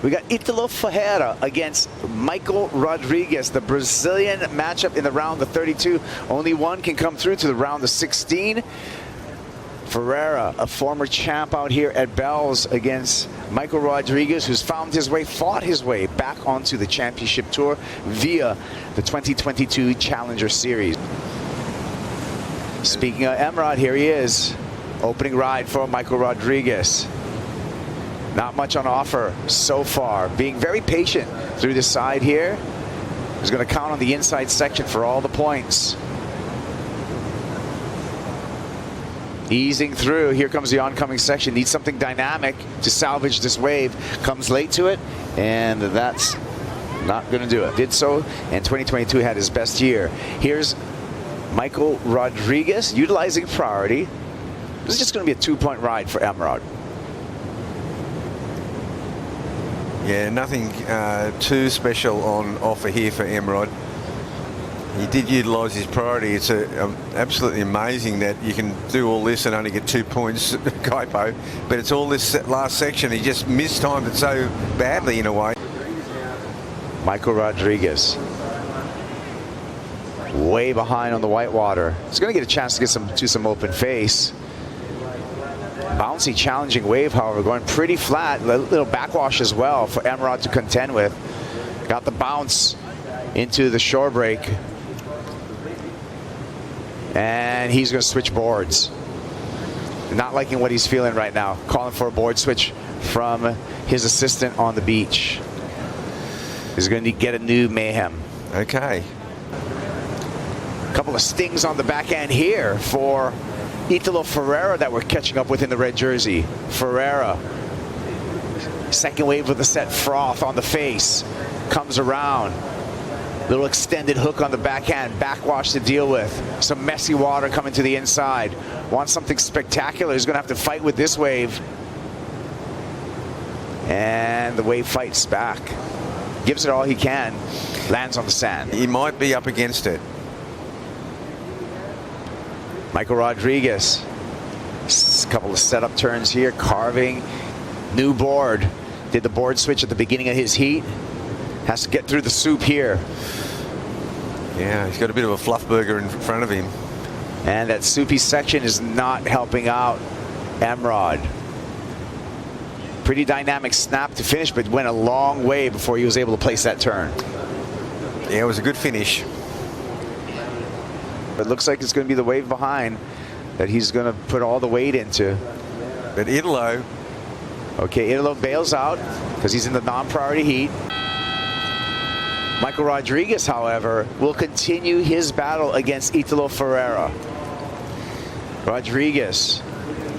We got Italo Ferreira against Michael Rodrigues, the Brazilian matchup in the round of 32. Only one can come through to the round of 16. Ferreira, a former champ out here at Bell's, against Michael Rodrigues, who's found his way, fought his way back onto the championship tour via the 2022 Challenger Series. Speaking of Emrod, here he is. Opening ride for Michael Rodrigues. Not much on offer so far. Being very patient through the side here. He's going to count on the inside section for all the points. Easing through. Here comes the oncoming section. Needs something dynamic to salvage this wave. Comes late to it, and that's not going to do it. Did so, and 2022 had his best year. Here's Michael Rodrigues utilizing priority. This is just going to be a 2-point ride for Emrod. Yeah, nothing too special on offer here for Emrod. He did utilise his priority. It's absolutely amazing that you can do all this and only get 2 points, Kaipo. But it's all this last section. He just mistimed it so badly in a way. Michael Rodrigues, way behind on the whitewater. He's going to get a chance to get some open face. Bouncy, challenging wave, however, going pretty flat. A little backwash as well for Emrod to contend with. Got the bounce into the shore break. And he's going to switch boards. Not liking what he's feeling right now. Calling for a board switch from his assistant on the beach. He's going to get a new mayhem. Okay. A couple of stings on the back end here for Italo Ferreira that we're catching up with in the red jersey. Ferreira, second wave with the set froth on the face, comes around. Little extended hook on the backhand, backwash to deal with. Some messy water coming to the inside. Wants something spectacular. He's going to have to fight with this wave. And the wave fights back. Gives it all he can. Lands on the sand. He might be up against it. Michael Rodrigues, a couple of setup turns here, carving, new board. Did the board switch at the beginning of his heat. Has to get through the soup here. Yeah, he's got a bit of a fluff burger in front of him. And that soupy section is not helping out Emrod. Pretty dynamic snap to finish, but went a long way before he was able to place that turn. Yeah, it was a good finish. It looks like it's going to be the wave behind that he's going to put all the weight into. But Italo. Okay, Italo bails out because he's in the non-priority heat. Michael Rodrigues, however, will continue his battle against Italo Ferreira. Rodrigues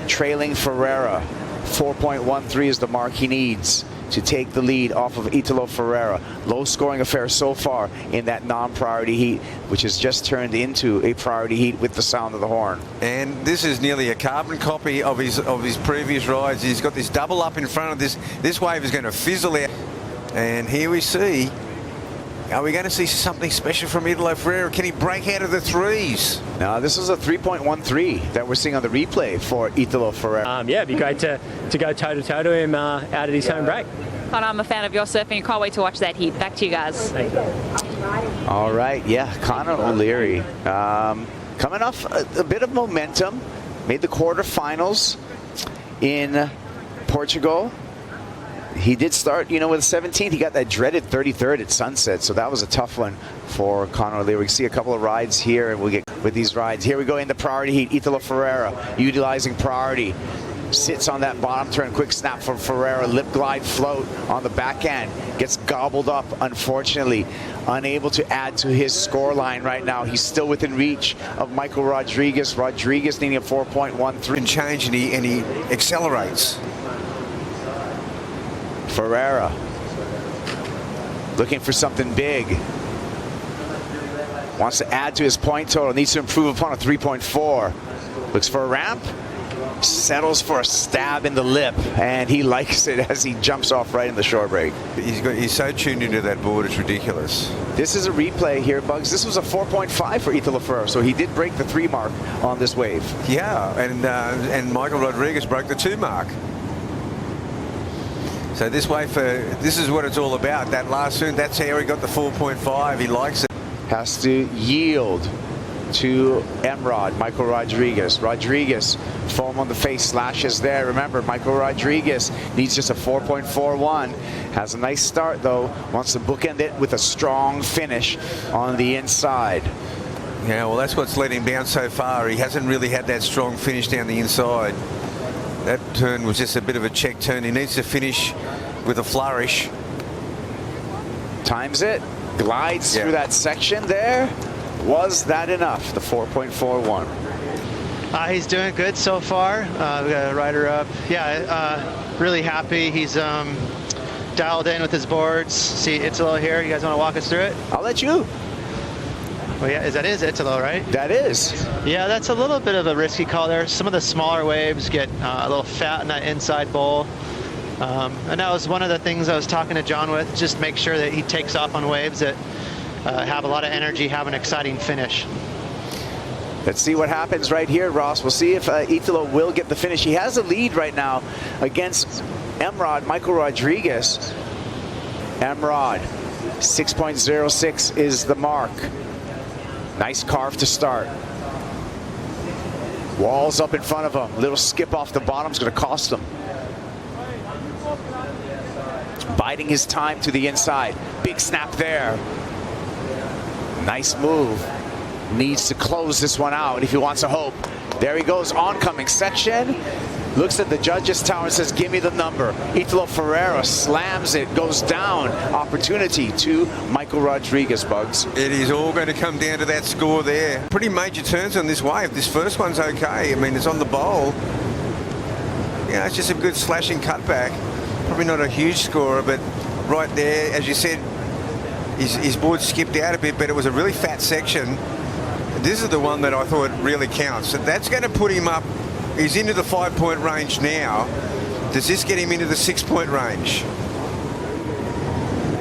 trailing Ferreira. 4.13 is the mark he needs to take the lead off of Italo Ferreira. Low scoring affair so far in that non-priority heat, which has just turned into a priority heat with the sound of the horn. And this is nearly a carbon copy of his previous rides. He's got this double up in front of this. This wave is going to fizzle out. And here we see, are we going to see something special from Italo Ferreira? Can he break out of the threes? Now, this is a 3.13 that we're seeing on the replay for Italo Ferreira. Yeah, it'd be great to go toe-to-toe to him out at his home break. And I'm a fan of your surfing. Can't wait to watch that heat. Back to you guys. Thank you. All right, yeah, Conor O'Leary coming off a bit of momentum. Made the quarterfinals in Portugal. He did start, you know, with 17. He got that dreaded 33rd at Sunset, so that was a tough one for Conor O'Leary. We see a couple of rides here, and we'll get with these rides. Here we go in the priority heat. Italo Ferreira utilizing priority. Sits on that bottom turn. Quick snap from Ferreira. Lip glide float on the backhand. Gets gobbled up, unfortunately. Unable to add to his score line right now. He's still within reach of Michael Rodrigues. Rodrigues needing a 4.13. And change, and he accelerates. Ferreira looking for something big. Wants to add to his point total. Needs to improve upon a 3.4. Looks for a ramp. Settles for a stab in the lip, and he likes it as he jumps off right in the shore break. He's so tuned into that board, it's ridiculous. This is a replay here, Bugs. This was a 4.5 for Italo Ferreira, so he did break the 3 mark on this wave. Yeah, and Michael Rodrigues broke the 2 mark. So this is what it's all about. That last swim, that's how he got the 4.5. He likes it. Has to yield to Emrod, Michael Rodrigues. Rodrigues, foam on the face, slashes there. Remember, Michael Rodrigues needs just a 4.41. Has a nice start, though. Wants to bookend it with a strong finish on the inside. Yeah, well, that's what's let him down so far. He hasn't really had that strong finish down the inside. That turn was just a bit of a check turn. He needs to finish with a flourish. Times it, glides through that section there. Was that enough? The 4.41. He's doing good so far. We got a rider up. Yeah, really happy. He's dialed in with his boards. See Italo here. You guys want to walk us through it? I'll let you. Well, yeah, that is Italo, right? That is. Yeah, that's a little bit of a risky call there. Some of the smaller waves get a little fat in that inside bowl. And that was one of the things I was talking to John with. Just make sure that he takes off on waves that have a lot of energy, have an exciting finish. Let's see what happens right here, Ross. We'll see if Italo will get the finish. He has a lead right now against Emrod, Michael Rodrigues. Emrod, 6.06 is the mark. Nice carve to start. Walls up in front of him. Little skip off the bottom is going to cost him. Biding his time to the inside. Big snap there. Nice move. Needs to close this one out if he wants to hope. There he goes, oncoming section. Looks at the judges' tower and says, give me the number. Italo Ferreira slams it, goes down. Opportunity to Michael Rodrigues, Bugs. It is all going to come down to that score there. Pretty major turns on this wave. This first one's okay. I mean, it's on the bowl. Yeah, it's just a good slashing cutback. Probably not a huge scorer, but right there, as you said, his board skipped out a bit, but it was a really fat section. This is the one that I thought really counts. So that's going to put him up. He's into the 5-point range now. Does this get him into the 6-point range?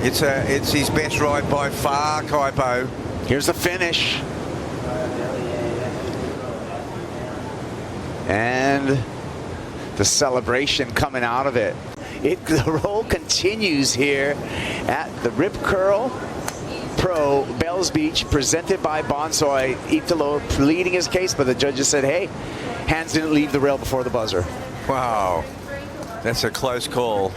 It's his best ride by far, Kaipo. Here's the finish. And the celebration coming out of it. The roll continues here at the Rip Curl Pro Bells Beach, presented by Bonsoy. Italo pleading his case, but the judges said, hey, hands didn't leave the rail before the buzzer. Wow, that's a close call.